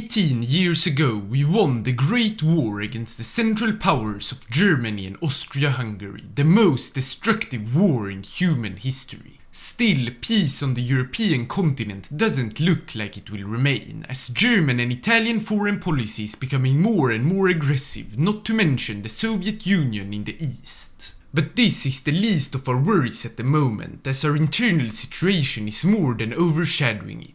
18 years ago, we won the Great War against the Central Powers of Germany and Austria-Hungary, the most destructive war in human history. Still, peace on the European continent doesn't look like it will remain, as German and Italian foreign policy is becoming more and more aggressive, not to mention the Soviet Union in the east. But this is the least of our worries at the moment, as our internal situation is more than overshadowing it.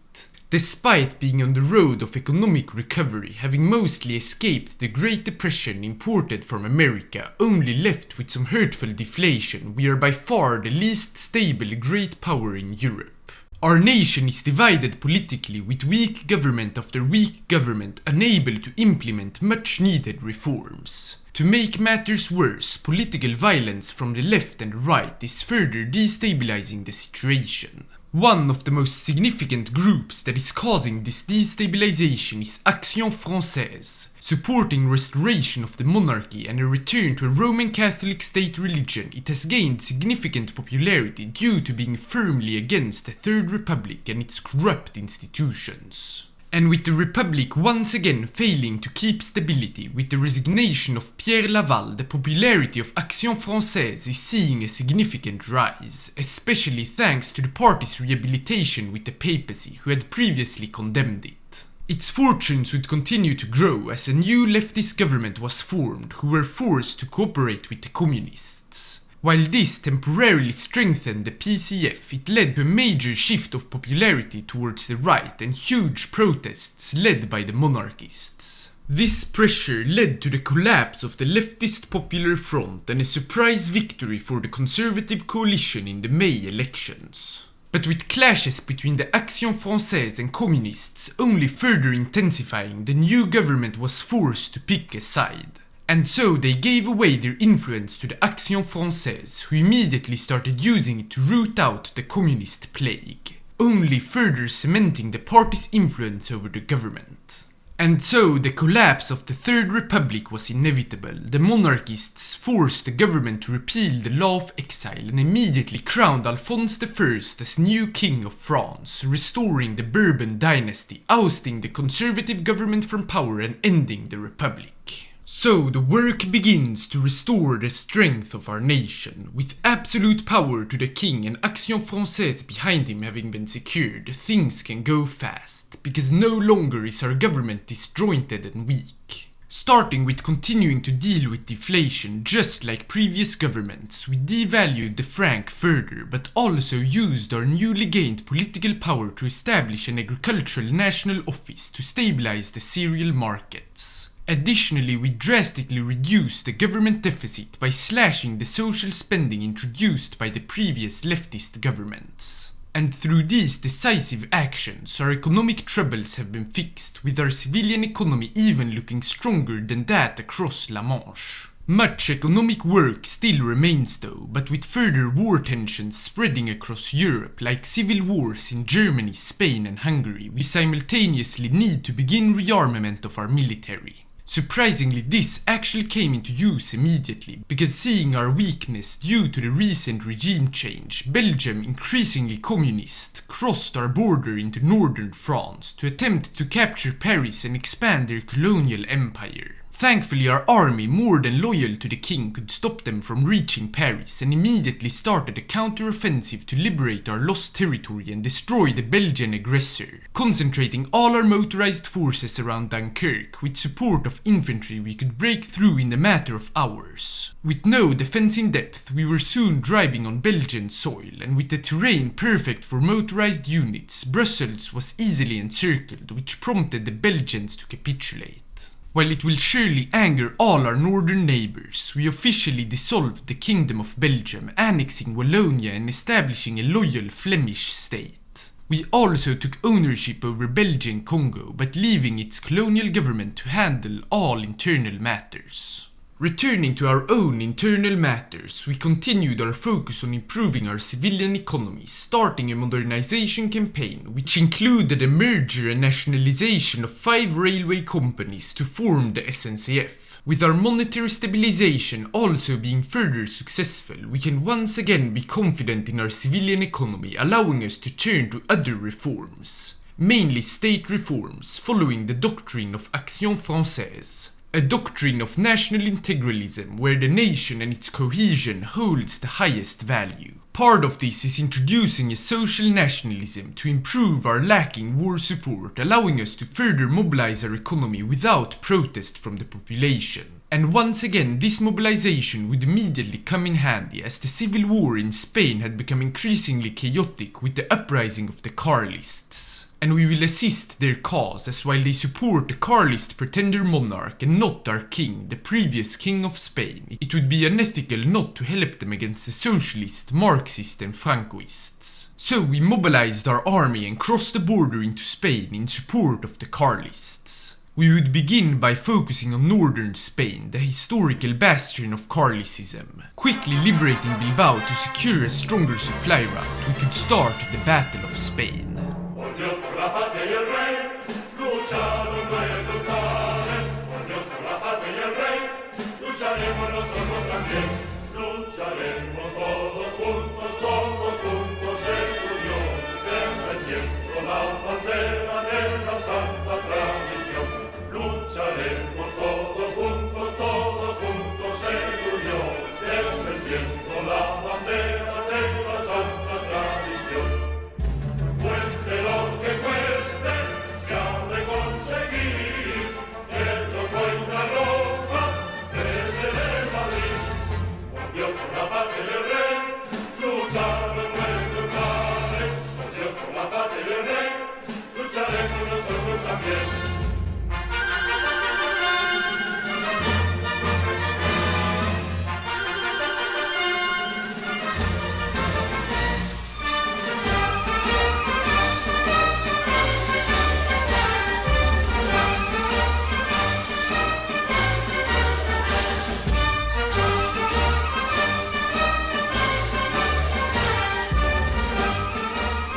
Despite being on the road of economic recovery, having mostly escaped the Great Depression imported from America, only left with some hurtful deflation, we are by far the least stable great power in Europe. Our nation is divided politically, with weak government after weak government unable to implement much needed reforms. To make matters worse, political violence from the left and right is further destabilizing the situation. One of the most significant groups that is causing this destabilization is Action Française, supporting restoration of the monarchy and a return to a Roman Catholic state religion. It has gained significant popularity due to being firmly against the Third Republic and its corrupt institutions. And with the Republic once again failing to keep stability, with the resignation of Pierre Laval, the popularity of Action Française is seeing a significant rise, especially thanks to the party's rehabilitation with the papacy, who had previously condemned it. Its fortunes would continue to grow as a new leftist government was formed, who were forced to cooperate with the communists. While this temporarily strengthened the PCF, it led to a major shift of popularity towards the right and huge protests led by the monarchists. This pressure led to the collapse of the leftist Popular Front and a surprise victory for the conservative coalition in the May elections. But with clashes between the Action Française and communists only further intensifying, the new government was forced to pick a side. And so they gave away their influence to the Action Française, who immediately started using it to root out the communist plague, only further cementing the party's influence over the government. And so the collapse of the Third Republic was inevitable. The monarchists forced the government to repeal the law of exile and immediately crowned Alphonse I as new king of France, restoring the Bourbon dynasty, ousting the conservative government from power and ending the republic. So the work begins to restore the strength of our nation. With absolute power to the king and Action Française behind him having been secured, things can go fast, because no longer is our government disjointed and weak. Starting with continuing to deal with deflation just like previous governments, we devalued the franc further, but also used our newly gained political power to establish an agricultural national office to stabilize the cereal markets. Additionally, we drastically reduced the government deficit by slashing the social spending introduced by the previous leftist governments. And through these decisive actions, our economic troubles have been fixed, with our civilian economy even looking stronger than that across La Manche. Much economic work still remains though, but with further war tensions spreading across Europe, like civil wars in Germany, Spain and Hungary, we simultaneously need to begin rearmament of our military. Surprisingly, this actually came into use immediately, because seeing our weakness due to the recent regime change, Belgium, increasingly communist, crossed our border into northern France to attempt to capture Paris and expand their colonial empire. Thankfully, our army, more than loyal to the king, could stop them from reaching Paris and immediately started a counter-offensive to liberate our lost territory and destroy the Belgian aggressor. Concentrating all our motorized forces around Dunkirk, with support of infantry we could break through in a matter of hours. With no defense in depth, we were soon driving on Belgian soil, and with the terrain perfect for motorized units, Brussels was easily encircled, which prompted the Belgians to capitulate. While it will surely anger all our northern neighbors, we officially dissolved the Kingdom of Belgium, annexing Wallonia and establishing a loyal Flemish state. We also took ownership over Belgian Congo, but leaving its colonial government to handle all internal matters. Returning to our own internal matters, we continued our focus on improving our civilian economy, starting a modernization campaign, which included a merger and nationalization of 5 railway companies to form the SNCF. With our monetary stabilization also being further successful, we can once again be confident in our civilian economy, allowing us to turn to other reforms. mainly state reforms following the doctrine of Action Française, a doctrine of national integralism where the nation and its cohesion holds the highest value. Part of this is introducing a social nationalism to improve our lacking war support, allowing us to further mobilize our economy without protest from the population. And once again, this mobilization would immediately come in handy as the civil war in Spain had become increasingly chaotic with the uprising of the Carlists. And we will assist their cause, as while they support the Carlist pretender monarch and not our king, the previous king of Spain, it would be unethical not to help them against the socialist, Marxist and Francoists. So we mobilized our army and crossed the border into Spain in support of the Carlists. We would begin by focusing on northern Spain, the historical bastion of Carlism. Quickly liberating Bilbao to secure a stronger supply route, we could start the Battle of Spain.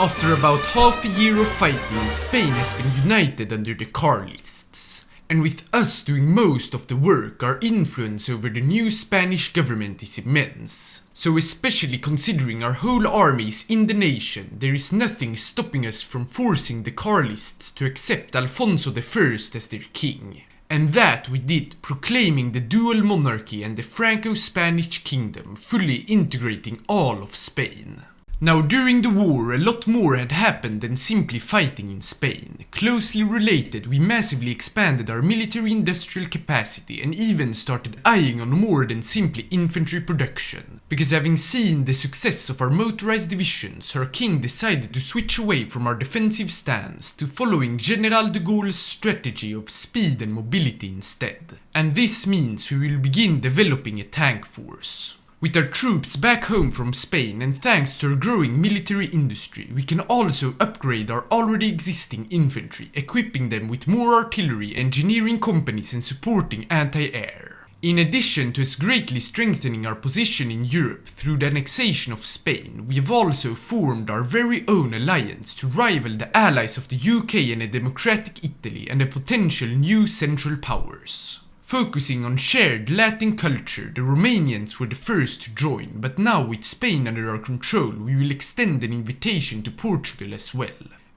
After about half a year of fighting, Spain has been united under the Carlists. And with us doing most of the work, our influence over the new Spanish government is immense. So especially considering our whole army is in the nation, there is nothing stopping us from forcing the Carlists to accept Alfonso I as their king. And that we did, proclaiming the dual monarchy and the Franco-Spanish kingdom, fully integrating all of Spain. Now, during the war, a lot more had happened than simply fighting in Spain. Closely related, we massively expanded our military-industrial capacity and even started eyeing on more than simply infantry production. Because having seen the success of our motorized divisions, our king decided to switch away from our defensive stance to following General de Gaulle's strategy of speed and mobility instead. And this means we will begin developing a tank force. With our troops back home from Spain and thanks to our growing military industry, we can also upgrade our already existing infantry, equipping them with more artillery, engineering companies and supporting anti-air. In addition to us greatly strengthening our position in Europe through the annexation of Spain, we have also formed our very own alliance to rival the allies of the UK and a democratic Italy and the potential new Central Powers. Focusing on shared Latin culture, the Romanians were the first to join, but now with Spain under our control, we will extend an invitation to Portugal as well.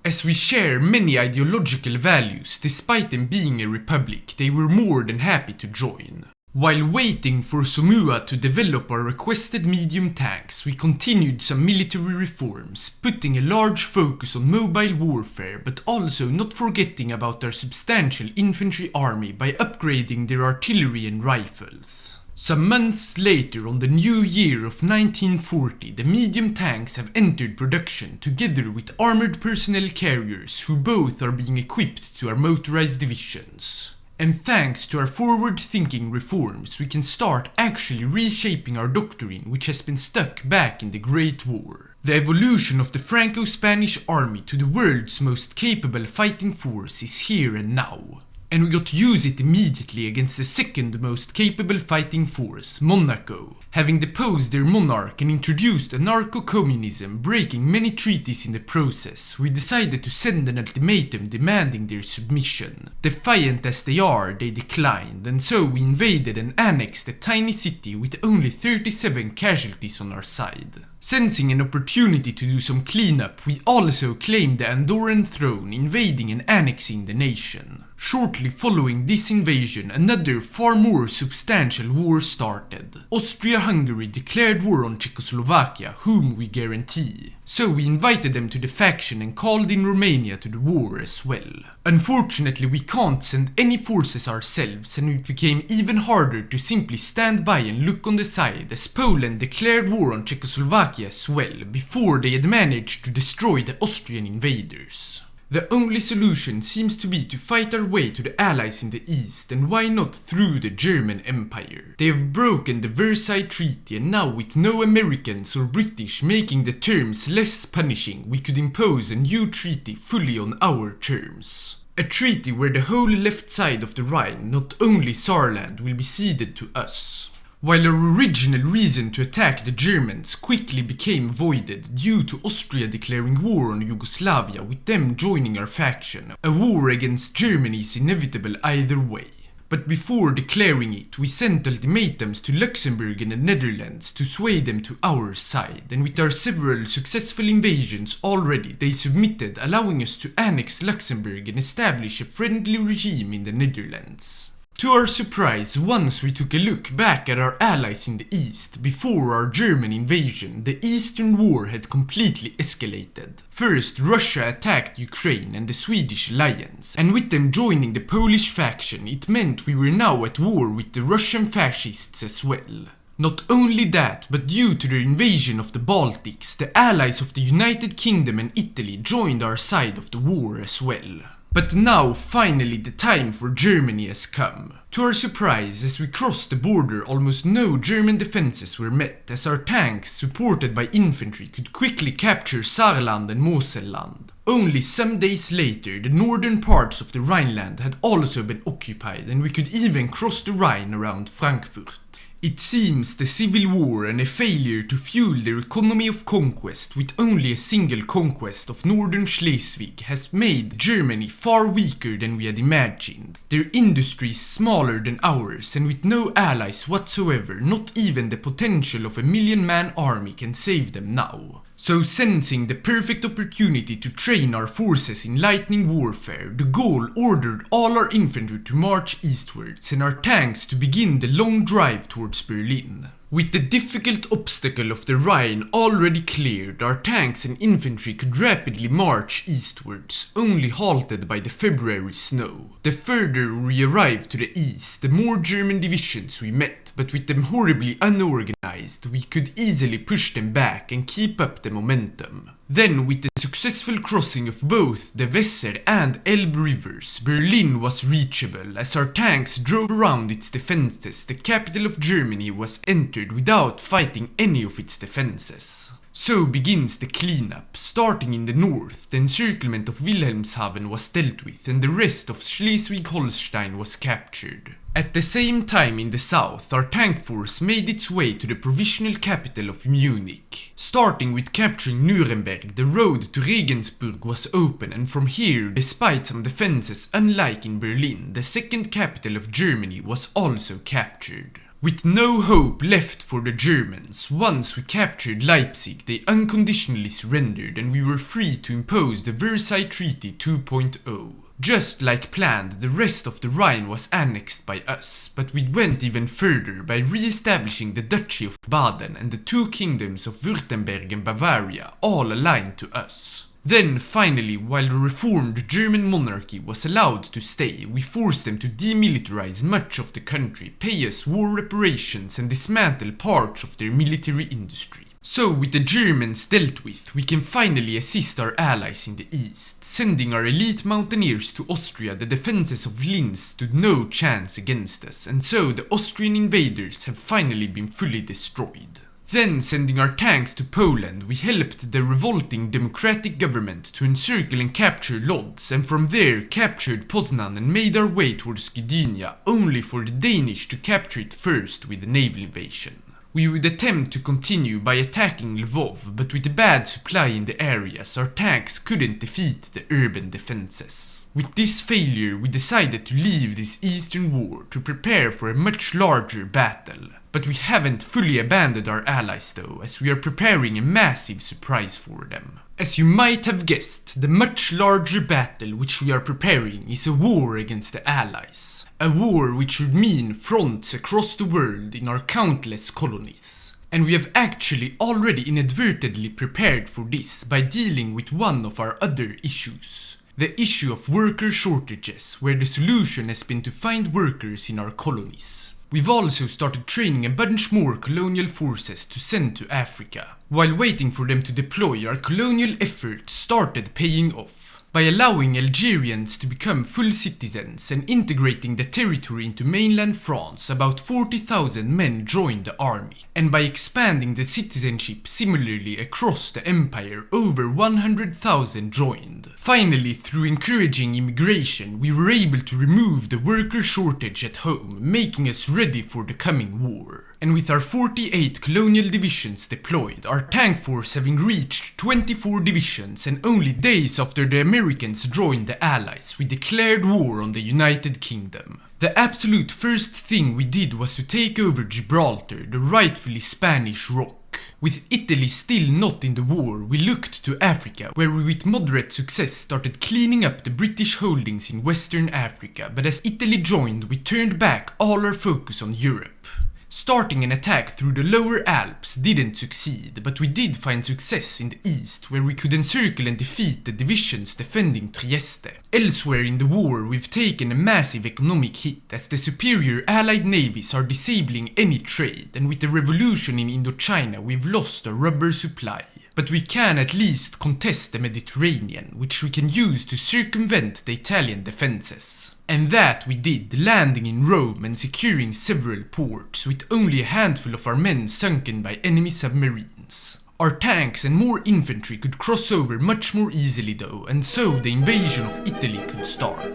As we share many ideological values, despite them being a republic, they were more than happy to join. While waiting for Somua to develop our requested medium tanks, we continued some military reforms, putting a large focus on mobile warfare, but also not forgetting about our substantial infantry army by upgrading their artillery and rifles. Some months later, on the new year of 1940, the medium tanks have entered production together with armored personnel carriers who both are being equipped to our motorized divisions. And thanks to our forward-thinking reforms, we can start actually reshaping our doctrine which has been stuck back in the Great War. The evolution of the Franco-Spanish army to the world's most capable fighting force is here and now. And we got to use it immediately against the second most capable fighting force, Monaco. Having deposed their monarch and introduced anarcho-communism, breaking many treaties in the process, we decided to send an ultimatum demanding their submission. Defiant as they are, they declined, and so we invaded and annexed a tiny city with only 37 casualties on our side. Sensing an opportunity to do some cleanup, we also claimed the Andorran throne, invading and annexing the nation. Shortly following this invasion, another far more substantial war started. Austria-Hungary declared war on Czechoslovakia, whom we guarantee. So we invited them to the faction and called in Romania to the war as well. Unfortunately, we can't send any forces ourselves, and it became even harder to simply stand by and look on the side as Poland declared war on Czechoslovakia as well, before they had managed to destroy the Austrian invaders. The only solution seems to be to fight our way to the Allies in the east, and why not through the German Empire? They have broken the Versailles Treaty, and now with no Americans or British making the terms less punishing, we could impose a new treaty fully on our terms. A treaty where the whole left side of the Rhine, not only Saarland, will be ceded to us. While our original reason to attack the Germans quickly became voided due to Austria declaring war on Yugoslavia with them joining our faction, a war against Germany is inevitable either way. But before declaring it, we sent ultimatums to Luxembourg and the Netherlands to sway them to our side, and with our several successful invasions already, they submitted, allowing us to annex Luxembourg and establish a friendly regime in the Netherlands. To our surprise, once we took a look back at our allies in the east, before our German invasion, the Eastern War had completely escalated. First, Russia attacked Ukraine and the Swedish alliance, and with them joining the Polish faction, it meant we were now at war with the Russian fascists as well. Not only that, but due to their invasion of the Baltics, the allies of the United Kingdom and Italy joined our side of the war as well. But now, finally, the time for Germany has come. To our surprise, as we crossed the border, almost no German defenses were met, as our tanks, supported by infantry, could quickly capture Saarland and Moselland. Only some days later, the northern parts of the Rhineland had also been occupied, and we could even cross the Rhine around Frankfurt. It seems the civil war and a failure to fuel their economy of conquest with only a single conquest of northern Schleswig has made Germany far weaker than we had imagined. Their industry is smaller than ours, and with no allies whatsoever, not even the potential of a 1,000,000-man army can save them now. So, sensing the perfect opportunity to train our forces in lightning warfare, de Gaulle ordered all our infantry to march eastwards and our tanks to begin the long drive towards Berlin. With the difficult obstacle of the Rhine already cleared, our tanks and infantry could rapidly march eastwards, only halted by the February snow. The further we arrived to the east, the more German divisions we met, but with them horribly unorganized, we could easily push them back and keep up the momentum. Then, with the successful crossing of both the Weser and Elbe rivers, Berlin was reachable. As our tanks drove around its defenses, the capital of Germany was entered without fighting any of its defenses. So begins the cleanup. Starting in the north, the encirclement of Wilhelmshaven was dealt with, and the rest of Schleswig-Holstein was captured. At the same time in the south, our tank force made its way to the provisional capital of Munich. Starting with capturing Nuremberg, the road to Regensburg was open, and from here, despite some defenses unlike in Berlin, the second capital of Germany was also captured. With no hope left for the Germans, once we captured Leipzig, they unconditionally surrendered, and we were free to impose the Versailles Treaty 2.0. Just like planned, the rest of the Rhine was annexed by us, but we went even further by re-establishing the Duchy of Baden and the two kingdoms of Württemberg and Bavaria, all aligned to us. Then, finally, while the reformed German monarchy was allowed to stay, we forced them to demilitarize much of the country, pay us war reparations, and dismantle parts of their military industry. So, with the Germans dealt with, we can finally assist our allies in the east. Sending our elite mountaineers to Austria, the defenses of Linz stood no chance against us, and so the Austrian invaders have finally been fully destroyed. Then, sending our tanks to Poland, we helped the revolting democratic government to encircle and capture Lodz, and from there captured Poznan and made our way towards Gdynia, only for the Danish to capture it first with a naval invasion. We would attempt to continue by attacking Lvov, but with a bad supply in the areas, our tanks couldn't defeat the urban defenses. With this failure, we decided to leave this Eastern War to prepare for a much larger battle. But we haven't fully abandoned our allies though, as we are preparing a massive surprise for them. As you might have guessed, the much larger battle which we are preparing is a war against the Allies. A war which would mean fronts across the world in our countless colonies. And we have actually already inadvertently prepared for this by dealing with one of our other issues. The issue of worker shortages, where the solution has been to find workers in our colonies. We've also started training a bunch more colonial forces to send to Africa. While waiting for them to deploy, our colonial efforts started paying off. By allowing Algerians to become full citizens and integrating the territory into mainland France, about 40,000 men joined the army. And by expanding the citizenship similarly across the empire, over 100,000 joined. Finally, through encouraging immigration, we were able to remove the worker shortage at home, making us ready for the coming war. And with our 48 colonial divisions deployed, our tank force having reached 24 divisions, and only days after the Americans joined the Allies, we declared war on the United Kingdom. The absolute first thing we did was to take over Gibraltar, the rightfully Spanish rock. With Italy still not in the war, we looked to Africa, where we with moderate success started cleaning up the British holdings in Western Africa, but as Italy joined, we turned back all our focus on Europe. Starting an attack through the lower Alps didn't succeed, but we did find success in the east, where we could encircle and defeat the divisions defending Trieste. Elsewhere in the war, we've taken a massive economic hit, as the superior allied navies are disabling any trade, and with the revolution in Indochina, we've lost a rubber supply. But we can at least contest the Mediterranean, which we can use to circumvent the Italian defenses. And that we did, landing in Rome and securing several ports, with only a handful of our men sunken by enemy submarines. Our tanks and more infantry could cross over much more easily though, and so the invasion of Italy could start.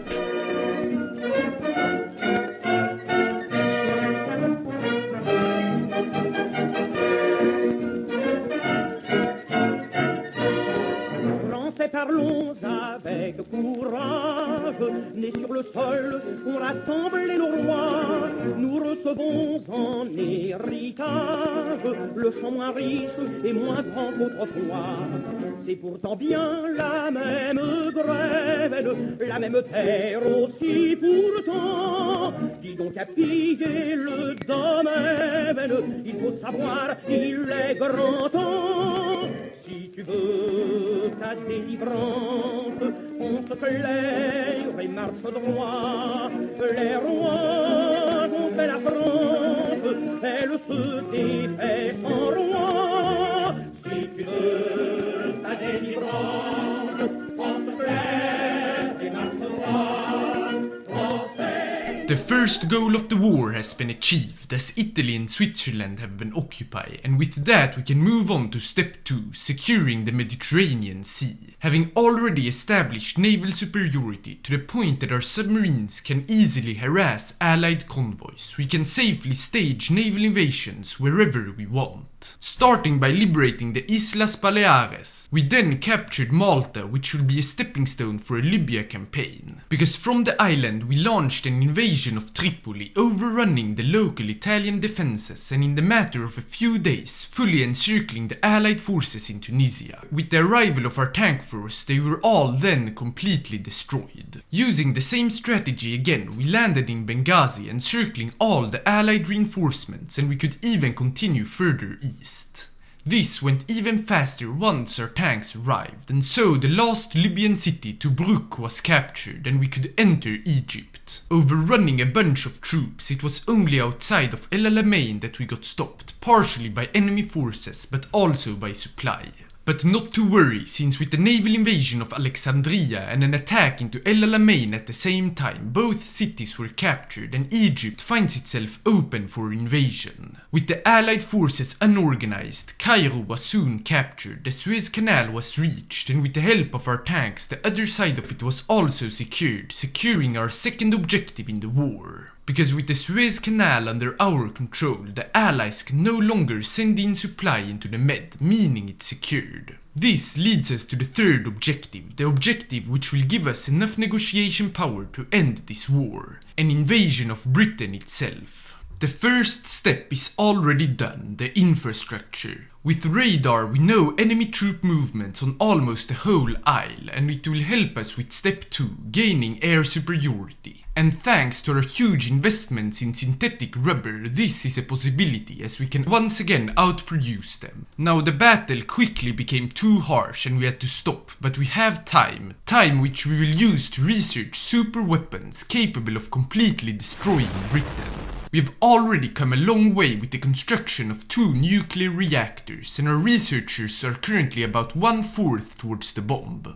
Parlons avec courage, nés sur le sol, on rassemble nos rois. Nous recevons en héritage le champ moins riche et moins grand qu'autrefois. C'est pourtant bien la même grève, la même terre aussi pourtant. Dis donc à piller le domaine, il faut savoir, il est grand temps. Si tu veux ta délivrance, on se claire et marche droit. Les rois ont fait la France, elle se défait en roi. Si tu veux ta délivrance, on se claire et marche droit. The first goal of the war has been achieved, as Italy and Switzerland have been occupied, and with that we can move on to step 2, securing the Mediterranean Sea. Having already established naval superiority to the point that our submarines can easily harass allied convoys, we can safely stage naval invasions wherever we want. Starting by liberating the Islas Baleares, we then captured Malta, which will be a stepping stone for a Libya campaign. Because from the island we launched an invasion of Tripoli, overrunning the local Italian defenses and in the matter of a few days fully encircling the allied forces in Tunisia. With the arrival of our tank force, they were all then completely destroyed. Using the same strategy again, we landed in Benghazi, encircling all the allied reinforcements, and we could even continue further east. This went even faster once our tanks arrived, and so the last Libyan city, Tobruk, was captured and we could enter Egypt. Overrunning a bunch of troops, it was only outside of El Alamein that we got stopped, partially by enemy forces but also by supply. But not to worry, since with the naval invasion of Alexandria and an attack into El Alamein at the same time, both cities were captured and Egypt finds itself open for invasion. With the allied forces unorganized, Cairo was soon captured, the Suez Canal was reached, and with the help of our tanks, the other side of it was also secured, securing our second objective in the war. Because with the Suez Canal under our control, the Allies can no longer send in supply into the Med, meaning it's secured. This leads us to the third objective, the objective which will give us enough negotiation power to end this war, an invasion of Britain itself. the first step is already done, the infrastructure. With radar we know enemy troop movements on almost the whole isle, and it will help us with step 2, gaining air superiority. And thanks to our huge investments in synthetic rubber, this is a possibility as we can once again outproduce them. Now the battle quickly became too harsh and we had to stop, but we have time which we will use to research super weapons capable of completely destroying Britain. We have already come a long way with the construction of 2 nuclear reactors, and our researchers are currently about 1/4 towards the bomb.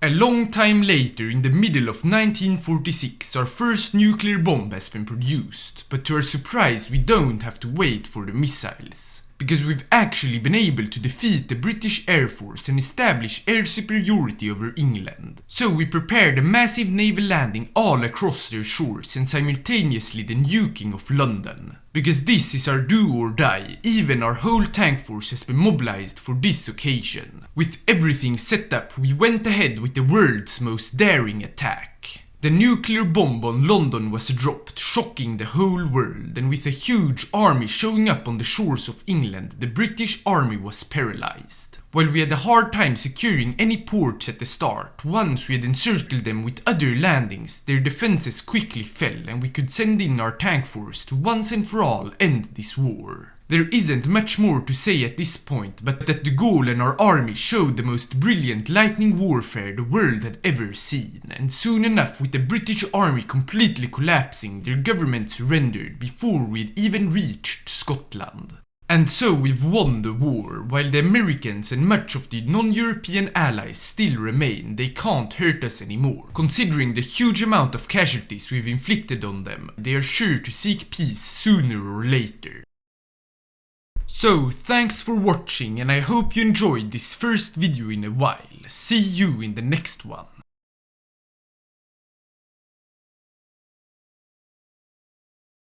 A long time later, in the middle of 1946, our first nuclear bomb has been produced, but to our surprise we don't have to wait for the missiles. Because we've actually been able to defeat the British Air Force and establish air superiority over England. So we prepared a massive naval landing all across their shores and simultaneously the nuking of London. Because this is our do or die, even our whole tank force has been mobilized for this occasion. With everything set up, we went ahead with the world's most daring attack. The nuclear bomb on London was dropped, shocking the whole world, and with a huge army showing up on the shores of England, the British army was paralyzed. While we had a hard time securing any ports at the start, once we had encircled them with other landings, their defenses quickly fell and we could send in our tank force to once and for all end this war. There isn't much more to say at this point, but that de Gaulle and our army showed the most brilliant lightning warfare the world had ever seen, and soon enough, with the British army completely collapsing, their government surrendered before we had even reached Scotland. And so we've won the war. While the Americans and much of the non-European allies still remain, they can't hurt us anymore. Considering the huge amount of casualties we've inflicted on them, they are sure to seek peace sooner or later. So, thanks for watching, and I hope you enjoyed this first video in a while. See you in the next one.